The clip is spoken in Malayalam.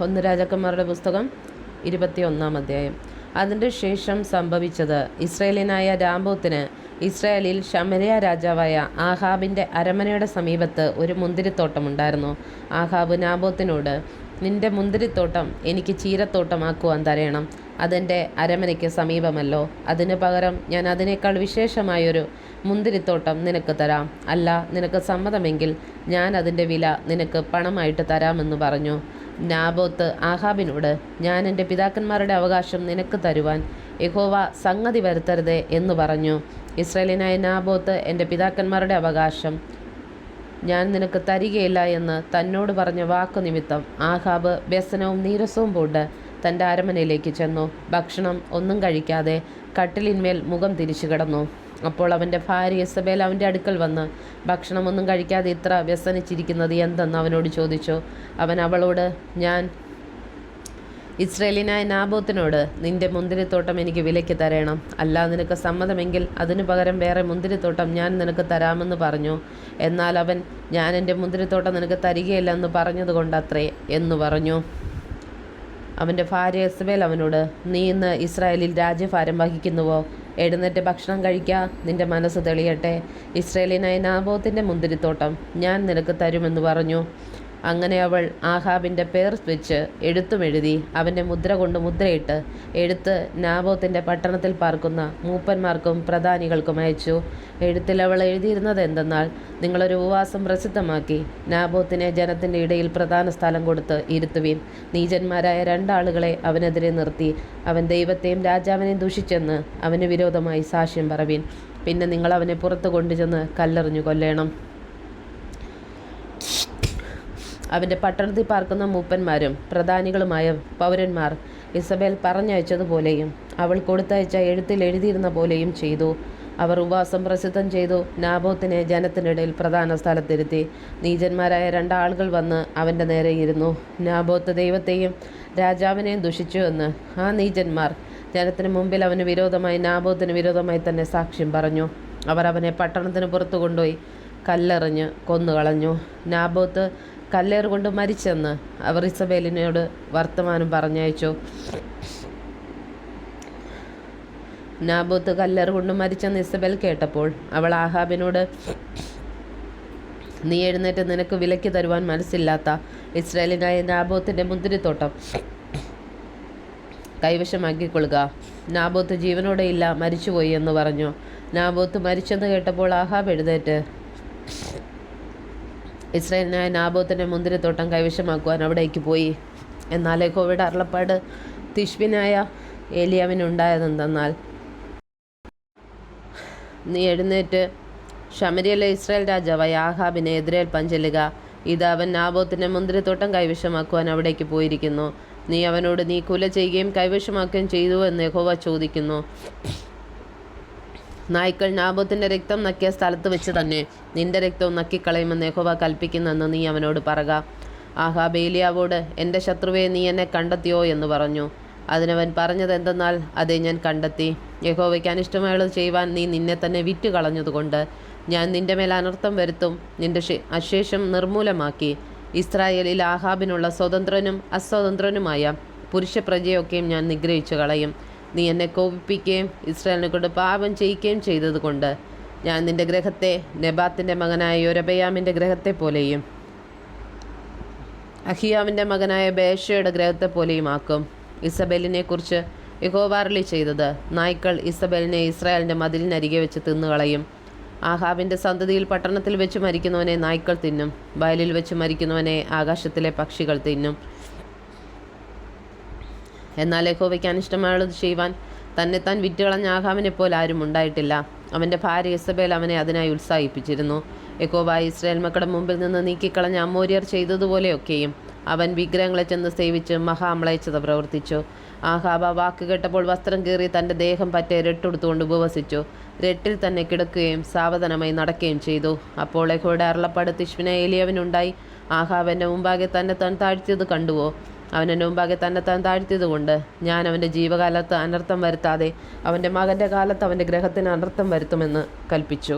ഒന്ന് രാജാക്കന്മാരുടെ പുസ്തകം 21-ാം അധ്യായം. അതിൻ്റെ ശേഷം സംഭവിച്ചത്, ഇസ്രായേലിനായ നാബോത്തിന് ഇസ്രായേലിൽ ശമര്യ രാജാവായ ആഹാബിൻ്റെ അരമനയുടെ സമീപത്ത് ഒരു മുന്തിരിത്തോട്ടമുണ്ടായിരുന്നു. ആഹാബ് നാബോത്തിനോട്, നിന്റെ മുന്തിരിത്തോട്ടം എനിക്ക് ചീരത്തോട്ടമാക്കുവാൻ തരേണം. അതെൻ്റെ അരമനയ്ക്ക് സമീപമല്ലോ. അതിന് പകരം ഞാൻ അതിനേക്കാൾ വിശേഷമായൊരു മുന്തിരിത്തോട്ടം നിനക്ക് തരാം. അല്ല, നിനക്ക് സമ്മതമെങ്കിൽ ഞാൻ അതിൻ്റെ വില നിനക്ക് പണമായിട്ട് തരാമെന്ന് പറഞ്ഞു. നാബോത്ത് ആഹാബിനോട്, ഞാൻ എൻ്റെ പിതാക്കന്മാരുടെ അവകാശം നിനക്ക് തരുവാൻ യഹോവ സംഗതി വരുത്തരുതേ എന്ന് പറഞ്ഞു. ഇസ്രായേലിനായ നാബോത്ത്, എൻ്റെ പിതാക്കന്മാരുടെ അവകാശം ഞാൻ നിനക്ക് തരികയില്ല എന്ന് തന്നോട് പറഞ്ഞ വാക്കു നിമിത്തം ആഹാബ് വ്യസനവും നീരസവും പൂണ്ട് തൻ്റെ അരമനയിലേക്ക് ചെന്നു. ഭക്ഷണം ഒന്നും കഴിക്കാതെ കട്ടിലിന്മേൽ മുഖം തിരിച്ചു കിടന്നു. അപ്പോൾ അവൻ്റെ ഭാര്യ യെസബേൽ അവൻ്റെ അടുക്കൽ വന്ന്, ഭക്ഷണമൊന്നും കഴിക്കാതെ ഇത്ര വ്യസനിച്ചിരിക്കുന്നത് എന്തെന്ന് അവനോട് ചോദിച്ചു. അവൻ അവളോട്, ഞാൻ ഇസ്രായേലിനായ നാബോത്തിനോട്, നിന്റെ മുന്തിരിത്തോട്ടം എനിക്ക് വിലയ്ക്ക് തരേണം. അല്ല, നിനക്ക് സമ്മതമെങ്കിൽ അതിനു പകരം വേറെ മുന്തിരിത്തോട്ടം ഞാൻ നിനക്ക് തരാമെന്ന് പറഞ്ഞു. എന്നാൽ അവൻ, ഞാൻ എൻ്റെ മുന്തിരിത്തോട്ടം നിനക്ക് തരികയില്ല എന്ന് പറഞ്ഞതുകൊണ്ടത്രേ എന്ന് പറഞ്ഞു. അവൻ്റെ ഭാര്യ യെസബേൽ അവനോട്, നീ ഇന്ന് ഇസ്രായേലിൽ രാജ്യഭാരം വഹിക്കുന്നുവോ? എഴുന്നേറ്റ് ഭക്ഷണം കഴിക്കുക, നിന്റെ മനസ്സ് തെളിയട്ടെ. ഇസ്രായേലിനായ നാബോത്തിൻ്റെ മുന്തിരിത്തോട്ടം ഞാൻ നിനക്ക് തരുമെന്ന് പറഞ്ഞു. അങ്ങനെ അവൾ ആഹാബിൻ്റെ പേർ വെച്ച് എഴുത്തുമെഴുതി അവൻ്റെ മുദ്ര കൊണ്ട് മുദ്രയിട്ട് എഴുത്ത് നാബോത്തിൻ്റെ പട്ടണത്തിൽ പാർക്കുന്ന മൂപ്പന്മാർക്കും പ്രധാനികൾക്കും അയച്ചു. എഴുത്തിൽ അവൾ എഴുതിയിരുന്നത് എന്തെന്നാൽ, നിങ്ങളൊരു ഉപവാസം പ്രസിദ്ധമാക്കി നാബോത്തിനെ ജനത്തിൻ്റെ ഇടയിൽ പ്രധാന സ്ഥലം കൊടുത്ത് ഇരുത്തുവീൻ. നീചന്മാരായ രണ്ടാളുകളെ അവനെതിരെ നിർത്തി അവൻ ദൈവത്തെയും രാജാവിനെയും ദുഷിച്ചെന്ന് അവന് വിരോധമായി സാക്ഷ്യം പറവീൻ. പിന്നെ നിങ്ങൾ അവനെ പുറത്തു കൊണ്ടുചെന്ന് കല്ലെറിഞ്ഞു കൊല്ലേണം. അവൻ്റെ പട്ടണത്തിൽ പാർക്കുന്ന മൂപ്പന്മാരും പ്രധാനികളുമായ പൗരന്മാർ ഇസബേൽ പറഞ്ഞയച്ചതുപോലെയും അവൾ കൊടുത്തയച്ച എഴുത്തിൽ എഴുതിയിരുന്ന പോലെയും ചെയ്തു. അവർ ഉപവാസം പ്രസിദ്ധം ചെയ്തു നാബോത്തിനെ ജനത്തിനിടയിൽ പ്രധാന സ്ഥലത്തിരുത്തി. നീചന്മാരായ രണ്ടാളുകൾ വന്ന് അവൻ്റെ നേരെ ഇരുന്നു. നാബോത്ത് ദൈവത്തെയും രാജാവിനെയും ദുഷിച്ചു എന്ന് ആ നീചന്മാർ ജനത്തിന് മുമ്പിൽ അവന് വിരോധമായി നാബോത്തിന് വിരോധമായി തന്നെ സാക്ഷ്യം പറഞ്ഞു. അവർ അവനെ പട്ടണത്തിന് പുറത്തു കൊണ്ടുപോയി കല്ലെറിഞ്ഞ് കൊന്നുകളഞ്ഞു. നാബോത്ത് കല്ലേറുകൊണ്ട് മരിച്ചെന്ന് അവർ ഇസബേലിനോട് വർത്തമാനം പറഞ്ഞയച്ചു. നാബോത്ത് കല്ലേറുകൊണ്ട് മരിച്ചെന്ന് ഇസബേൽ കേട്ടപ്പോൾ അവൾ ആഹാബിനോട്, നീ എഴുന്നേറ്റ് നിനക്ക് വിലയ്ക്ക് തരുവാൻ മനസ്സില്ലാത്ത ഇസ്രായേലിനായ നാബോത്തിൻ്റെ മുന്തിരിത്തോട്ടം കൈവശമാക്കിക്കൊള്ളുക. നാബോത്ത് ജീവനോടെ ഇല്ല, മരിച്ചുപോയി എന്ന് പറഞ്ഞു. നാബോത്ത് മരിച്ചെന്ന് കേട്ടപ്പോൾ ആഹാബ് എഴുന്നേറ്റ് ഇസ്രായേലിനായ നാബോത്തിൻ്റെ മുന്തിരിത്തോട്ടം കൈവശമാക്കുവാൻ അവിടേക്ക് പോയി. എന്നാൽ യഹോവയുടെ അരുളപ്പാട് തിശ്ബിനായ ഏലിയാവിനുണ്ടായതെന്തെന്നാൽ, നീ എഴുന്നേറ്റ് ശമര്യയിലെ ഇസ്രായേൽ രാജാവായ ആഹാബിനെ എതിരേൽപ്പാൻ ചെല്ലുക. ഇത് അവൻ നാബോത്തിൻ്റെ മുന്തിരിത്തോട്ടം കൈവശമാക്കുവാൻ അവിടേക്ക് പോയിരിക്കുന്നു. നീ അവനോട്, നീ കുല ചെയ്യുകയും കൈവശമാക്കുകയും ചെയ്തു എന്ന് യഹോവ ചോദിക്കുന്നു. നായ്ക്കൾ നാബോത്തിൻ്റെ രക്തം നക്കിയ സ്ഥലത്ത് വെച്ച് തന്നെ നിന്റെ രക്തവും നക്കിക്കളയുമെന്ന് യഹോവ കൽപ്പിക്കുന്നെന്ന് നീ അവനോട് പറക. ആഹാബ് ഏലിയാവോട്, എൻ്റെ ശത്രുവെ, നീ എന്നെ കണ്ടെത്തിയോ എന്ന് പറഞ്ഞു. അതിനവൻ പറഞ്ഞത് എന്തെന്നാൽ, അതെ, ഞാൻ കണ്ടെത്തി. യഹോവയ്ക്ക് അനിഷ്ടമായുള്ളത് ചെയ്യുവാൻ നീ നിന്നെ തന്നെ വിറ്റ് കളഞ്ഞതുകൊണ്ട് ഞാൻ നിന്റെ മേൽ അനർത്ഥം വരുത്തും. നിന്റെ അശേഷം നിർമൂലമാക്കി ഇസ്രായേലിൽ ആഹാബിനുള്ള സ്വതന്ത്രനും അസ്വതന്ത്രനുമായ പുരുഷപ്രജയൊക്കെയും ഞാൻ നിഗ്രഹിച്ചു കളയും. നീ എന്നെ കോപിപ്പിക്കുകയും ഇസ്രായേലിനെ കൊണ്ട് പാപം ചെയ്യിക്കുകയും ചെയ്തതുകൊണ്ട് ഞാൻ നിന്റെ ഗ്രഹത്തെ നെബാത്തിൻ്റെ മകനായ യൊരെബയാമിൻ്റെ ഗ്രഹത്തെ പോലെയും അഹിയാവിൻ്റെ മകനായ ബേശയുടെ ഗ്രഹത്തെ പോലെയും ആക്കും. ഇസബേലിനെ കുറിച്ച് യഹോവ അരുളി ചെയ്തത്, നായ്ക്കൾ ഇസബേലിനെ ഇസ്രായേലിൻ്റെ മതിലിനരികെ വെച്ച് തിന്നുകളയും. ആഹാബിൻ്റെ സന്തതിയിൽ പട്ടണത്തിൽ വെച്ച് മരിക്കുന്നവനെ നായ്ക്കൾ തിന്നും, വയലിൽ വെച്ച് മരിക്കുന്നവനെ ആകാശത്തിലെ പക്ഷികൾ തിന്നും. എന്നാൽ യഹോവയ്ക്ക് അനിഷ്ടമായുള്ളത് ചെയ്യുവാൻ തന്നെത്താൻ വിറ്റുകളഞ്ഞ ആഹാബിനെ പോലെ ആരും ഉണ്ടായിട്ടില്ല. അവൻ്റെ ഭാര്യ യെസബേൽ അവനെ അതിനായി ഉത്സാഹിപ്പിച്ചിരുന്നു. യഹോവ ഇസ്രായേൽ മക്കളുടെ മുമ്പിൽ നിന്ന് നീക്കിക്കളഞ്ഞ അമോര്യർ ചെയ്തതുപോലെയൊക്കെയും അവൻ വിഗ്രഹങ്ങളെ ചെന്ന് സേവിച്ച് മഹാമ്ലേച്ഛത പ്രവർത്തിച്ചു. ആഹാബ് വാക്ക് കേട്ടപ്പോൾ വസ്ത്രം കീറി തൻ്റെ ദേഹം പറ്റെ രട്ടെടുത്തുകൊണ്ട് ഉപവസിച്ചു. രട്ടിൽ തന്നെ കിടക്കുകയും സാവധാനമായി നടക്കുകയും ചെയ്തു. അപ്പോൾ യഹോവയുടെ അരുളപ്പാട് തിശ്ബിനായ ഏലിയാവിനുണ്ടായി, ആഹാബ് എൻ്റെ മുമ്പാകെ തന്നെ താൻ താഴ്ത്തിയത് കണ്ടുവോ? അവൻ എൻ്റെ മുമ്പാകെ തന്നെ താൻ താഴ്ത്തിയതുകൊണ്ട് ഞാൻ അവൻ്റെ ജീവകാലത്ത് അനർത്ഥം വരുത്താതെ അവൻ്റെ മകൻ്റെ കാലത്ത് അവൻ്റെ ഗ്രഹത്തിന് അനർത്ഥം വരുത്തുമെന്ന് കൽപ്പിച്ചു.